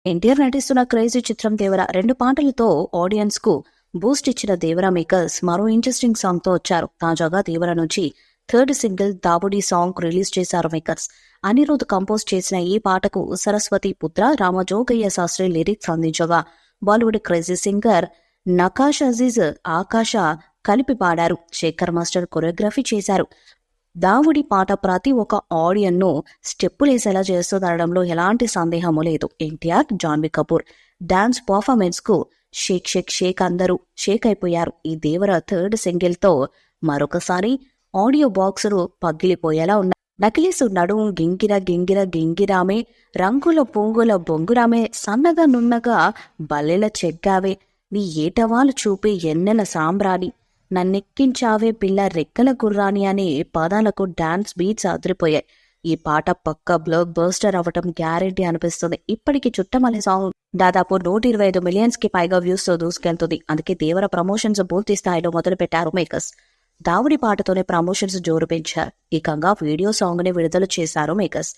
ఎన్టీఆర్ నటిస్తున్న క్రేజీ చిత్రం దేవర 2 పాటలతో ఆడియన్స్ కు బూస్ట్ ఇచ్చిన దేవర మేకర్స్ మరో ఇంట్రెస్టింగ్ సాంగ్ తో వచ్చారు. తాజాగా దేవర నుంచి థర్డ్ సింగిల్ దాబుడి సాంగ్ రిలీజ్ చేశారు మేకర్స్. అనిరుద్ కంపోజ్ చేసిన ఈ పాటకు సరస్వతి పుత్ర రామజోగయ్య శాస్త్రి లిరిక్స్ అందించగా బాలీవుడ్ క్రేజీ సింగర్ నకాష్ అజీజ్ ఆకాష కలిపి పాడారు. శేఖర్ మాస్టర్ కొరియోగ్రఫీ చేశారు. దావుడి పాట ప్రతి ఒక్క ఆడియన్ను స్టెప్పులేసేలా చేస్తుందనడంలో ఎలాంటి సందేహము లేదు. ఎన్టీఆర్, జాన్వీ కపూర్ డాన్స్ పర్ఫార్మెన్స్ కు షేక్ షేక్ షేక్ అందరూ షేక్ అయిపోయారు. ఈ దేవర థర్డ్ సింగిల్ తో మరొకసారి ఆడియో బాక్సులు పగిలిపోయేలా ఉన్నాయి. నకిలీసు నడుము గింగిర గింగిర గింగిరామే, రంగుల పొంగుల బొంగురామే, సన్నగా నున్నగా బల్లెల చెగ్గావే, నీ ఏటవాలు చూపే ఎన్నెల సాంబ్రాణి, నన్నెక్కించావే పిల్ల రెక్కల గుర్రాని అనే పదాలకు డాన్స్ బీట్స్ అదిరిపోయాయి. ఈ పాట పక్క బ్లాక్ బస్టర్ అవ్వటం గ్యారెంటీ అనిపిస్తుంది. ఇప్పటికి చుట్టమల్లి సాంగ్ దాదాపు 125 మిలియన్స్ కి పైగా వ్యూస్ తో దూసుకెళ్తుంది. అందుకే దేవర ప్రమోషన్స్ పూర్తి స్థాయిలో మొదలు పెట్టారు మేకర్స్. దావుడి పాటతోనే ప్రమోషన్స్ జోరు పెంచారు. ఏకంగా వీడియో సాంగ్ ని విడుదల చేశారు మేకర్స్.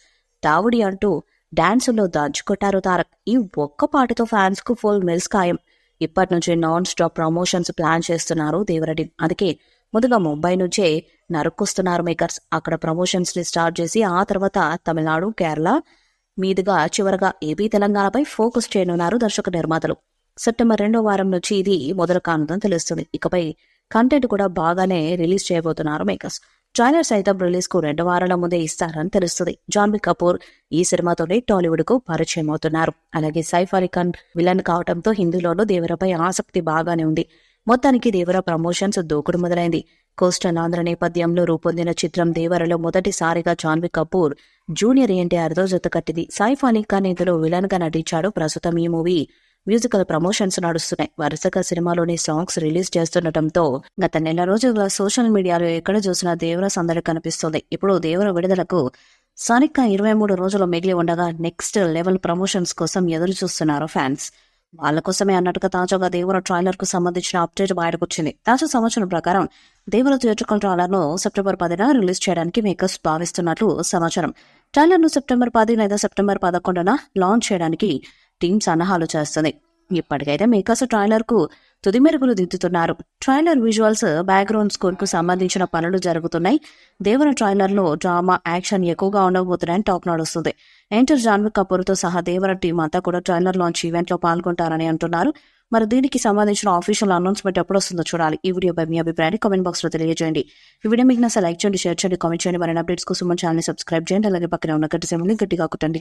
దావుడి అంటూ డాన్సుల్లో దంచుకొట్టారు తారక్. ఈ ఒక్క పాటతో ఫ్యాన్స్ కు ఫుల్ మిల్స్ ఖాయం. ఇప్పటి నుంచి నాన్ స్టాప్ ప్రమోషన్స్ ప్లాన్ చేస్తున్నారు దేవరటి. అందుకే ముందుగా ముంబై నుంచే నరుక్కొస్తున్నారు మేకర్స్. అక్కడ ప్రమోషన్స్ ని స్టార్ట్ చేసి ఆ తర్వాత తమిళనాడు, కేరళ మీదుగా చివరగా ఏపీ, తెలంగాణపై ఫోకస్ చేయనున్నారు దర్శక నిర్మాతలు. సెప్టెంబర్ 2వ వారం నుంచి ఇది మొదలు కానుందని తెలుస్తుంది. ఇకపై కంటెంట్ కూడా బాగానే రిలీజ్ చేయబోతున్నారు మేకర్స్. ట్రైలర్ సైతం రిలీజ్ కు 2 వారాల ముందే ఇస్తారని తెలుస్తుంది. జాన్వీ కపూర్ ఈ సినిమాతోనే టాలీవుడ్ కు పరిచయం అవుతున్నారు. అలాగే సైఫ్ అలీ ఖాన్ విలన్ కావడంతో హిందీలోనూ దేవరపై ఆసక్తి బాగానే ఉంది. మొత్తానికి దేవర ప్రమోషన్స్ దూకుడు మొదలైంది. కోస్టల్ ఆంధ్ర నేపథ్యంలో రూపొందిన చిత్రం దేవరలో మొదటిసారిగా జాన్వీ కపూర్ జూనియర్ ఎన్టీఆర్ తో జతకట్టింది. సైఫ్ అలీ ఖాన్ ఇందులో విలన్ గా నటించాడు. ప్రస్తుతం ఈ మూవీ మ్యూజికల్ ప్రమోషన్స్ నడుస్తున్నాయి. వరుసగా సినిమాలోని సాంగ్స్ రిలీజ్ చేస్తుండటంతో గత నెల రోజులుగా సోషల్ మీడియాలో ఎక్కడ చూసినా దేవర సందడి కనిపిస్తుంది. ఇప్పుడు దేవర విడుదలకు సరిగ్గా 23 రోజులు మిగిలి ఉండగా నెక్స్ట్ లెవెల్ ప్రమోషన్స్ కోసం ఎదురు చూస్తున్నారు ఫ్యాన్స్. వాళ్ళ కోసమే అన్నట్టుగా తాజాగా దేవర ట్రైలర్ కు సంబంధించిన అప్డేట్ బయటకొచ్చింది. తాజా సమాచారం ప్రకారం దేవర థియేట్రికల్ ట్రైలర్ ను సెప్టెంబర్ 10న రిలీజ్ చేయడానికి మేకర్స్ భావిస్తున్నట్లు సమాచారం. ట్రైలర్ ను సెప్టెంబర్ 10 లేదా సెప్టెంబర్ 11న లాంచ్ చేయడానికి టీమ్ సన్నాహాలు చేస్తుంది. ఇప్పటికైతే మేకర్స్ ట్రైలర్ కు తుది మెరుగులు దిద్దుతున్నారు. ట్రైలర్ విజువల్స్, బ్యాక్గ్రౌండ్ స్కోర్ కు సంబంధించిన పనులు జరుగుతున్నాయి. దేవర ట్రైలర్ లో డ్రామా, యాక్షన్ ఎక్కువగా ఉండబోతున్నాయని టాక్ నడుస్తుంది. ఎంటర్ జాన్వీ కపూర్ తో సహా దేవర టీం అంతా కూడా ట్రైలర్ లాంచ్ ఈవెంట్ లో పాల్గొంటారని అంటున్నారు. మరి దీనికి సంబంధించిన ఆఫీషియల్ అనౌన్స్మెంట్ ఎప్పుడు వస్తుందో చూడాలి. ఈ వీడియోపై మీ అభిప్రాయాన్ని కామెంట్ బాక్స్ లో తెలియజేయండి. ఈ వీడియో మీకు నచ్చ లైక్ చేయండి, షేర్ చేయండి, కామెంట్ చేయండి. మరిన్ని అప్డేట్స్ కోసం మన ఛానల్ ని సబ్స్క్రైబ్ చేయండి. అలాగే పక్కన ఉన్న గట్టి సింబల్ ని గట్టిగా కొట్టండి.